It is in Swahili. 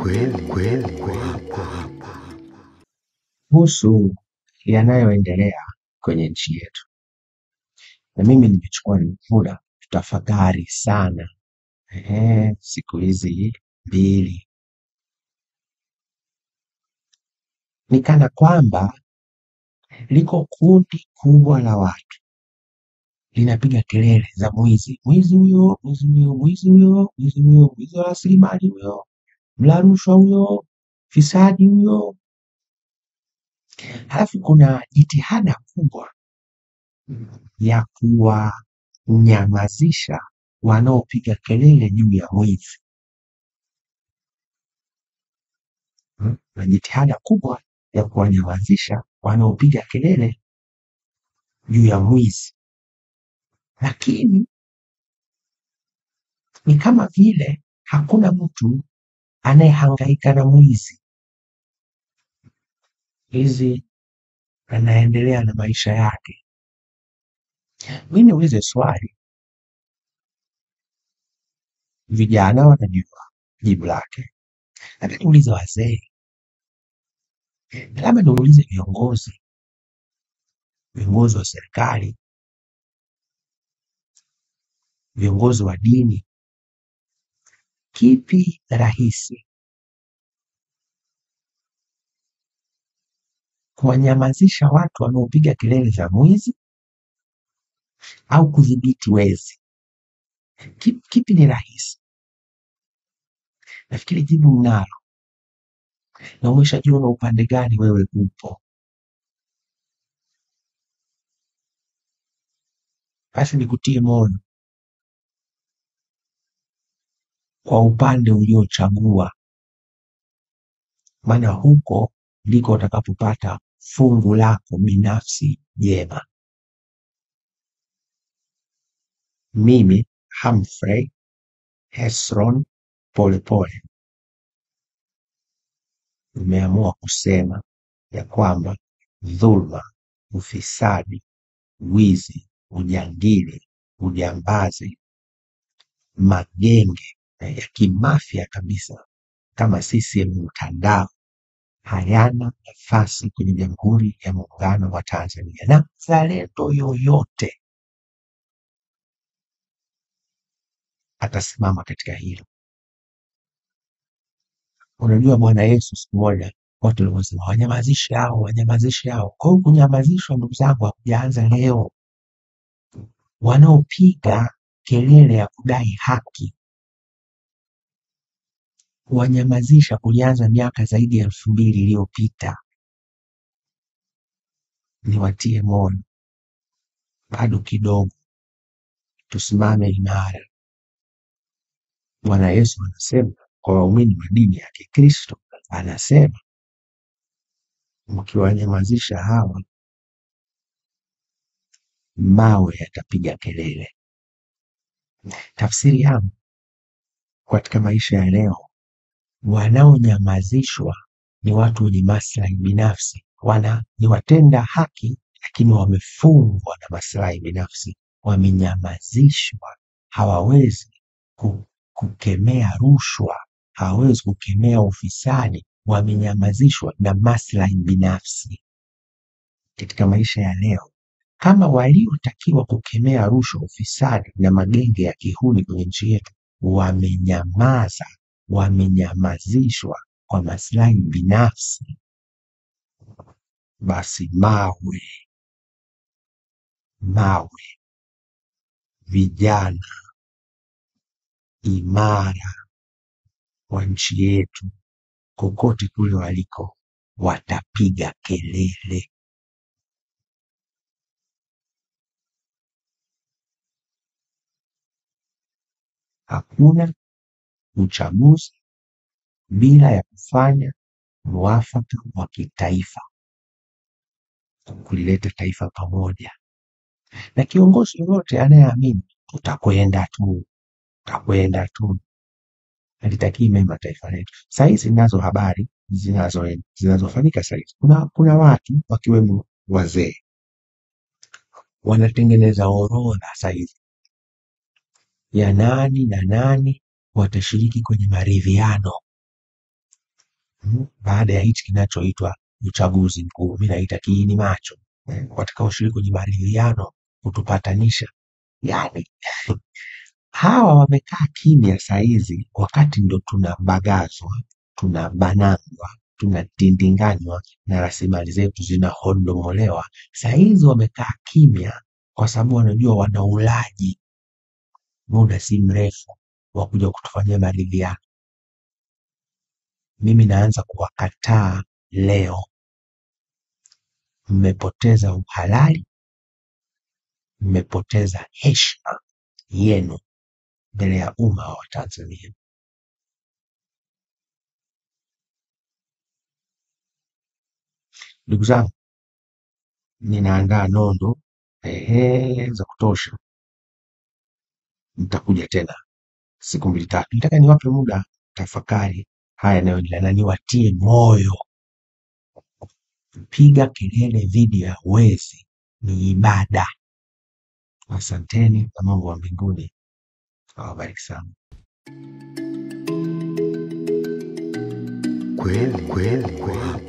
kweli hapa. Kuhusu yanayoendelea kwenye nchi yetu, na mimi nimechukua muda tutafakari sana siku hizi mbili. Ni kana kwamba liko kundi kubwa la watu linapiga kelele za mwizi, mwizi huyo, mwizi huyo, mwizi huyo, mwizi huyo, mwizi wa rasilimali huyo, mla rushwa huyo, fisadi huyo. Halafu kuna jitihada kubwa ya kuwanyamazisha wanaopiga kelele juu ya mwizi, na jitihada kubwa ya kuwanyamazisha wanaopiga kelele juu ya mwizi, lakini ni kama vile hakuna mtu anayehangaika na mwizi. Mwizi anaendelea na maisha yake. Mimi niulize swali, vijana wanajua jibu lake, lakini niulize wazee, labda niulize viongozi wa serikali, viongozi wa dini, kipi rahisi, kuwanyamazisha watu wanaopiga kelele za mwizi au kudhibiti wezi? Kipi ni rahisi? Nafikiri jibu mnalo, na umeshajiona upande gani wewe upo. Basi nikutie moyo kwa upande uliochagua, maana huko ndiko utakapopata fungu lako binafsi jema. Mimi Humphrey Hesron Polepole nimeamua kusema ya kwamba dhulma, ufisadi, wizi, ujangili, ujambazi, magenge ya kimafia kabisa kama CCM mtandao hayana nafasi kwenye Jamhuri ya Muungano wa Tanzania, na mzalendo yoyote atasimama katika hilo. Unajua Bwana Yesu siku moja watu walisema wanyamazishe hao, wanyamazishe hao. Kwa hiyo kunyamazishwa, ndugu zangu, hakujaanza leo. Wanaopiga kelele ya kudai haki, wanyamazisha kulianza miaka zaidi ya 2000 iliyopita. Niwatie moyo, bado kidogo, tusimame imara. Bwana Yesu anasema kwa waumini wa dini ya Kikristo, anasema mkiwanyamazisha hawa, mawe yatapiga kelele. Tafsiri yangu katika maisha ya leo, wanaonyamazishwa ni watu wenye maslahi binafsi, ni watenda haki lakini wamefungwa na maslahi binafsi, wamenyamazishwa. Hawawezi kukemea rushwa, hawawezi kukemea ufisadi, wamenyamazishwa na maslahi binafsi. Katika maisha ya leo, kama waliotakiwa kukemea rushwa, ufisadi na magenge ya kihuni kwenye nchi yetu wamenyamazishwa kwa maslahi binafsi, basi mawe, vijana imara wa nchi yetu kokote kule waliko watapiga kelele. Hakuna uchaguzi bila ya kufanya mwafaka wa kitaifa, kulileta taifa pamoja. Na kiongozi yoyote anayeamini tutakwenda tu, halitaki mema taifa letu. Saizi nazo habari zinazofanyika saizi, kuna watu wakiwemo wazee wanatengeneza orodha saizi ya nani na nani watashiriki kwenye maridhiano. baada ya hichi kinachoitwa uchaguzi mkuu. Mimi naita kiini macho watakaoshiriki kwenye maridhiano kutupatanisha. Yani hawa wamekaa kimya saizi, wakati ndo tunabagazwa, tunabanangwa, tunatindinganywa na rasilimali zetu zinahondomolewa. Saizi wamekaa kimya kwa sababu wanajua wana ulaji muda si mrefu wa kuja kutufanyia maridhiano. Mimi naanza kuwakataa leo. Mmepoteza uhalali, mmepoteza heshima yenu mbele ya umma wa Tanzania. Ndugu zangu, ninaandaa nondo za kutosha. Nitakuja tena siku 2-3. Nataka niwape muda tafakari haya yanayoendelea na niwatie moyo. Piga kelele dhidi ya wezi ni ibada. Asanteni na Mungu wa mbinguni awabariki sana. Kweli.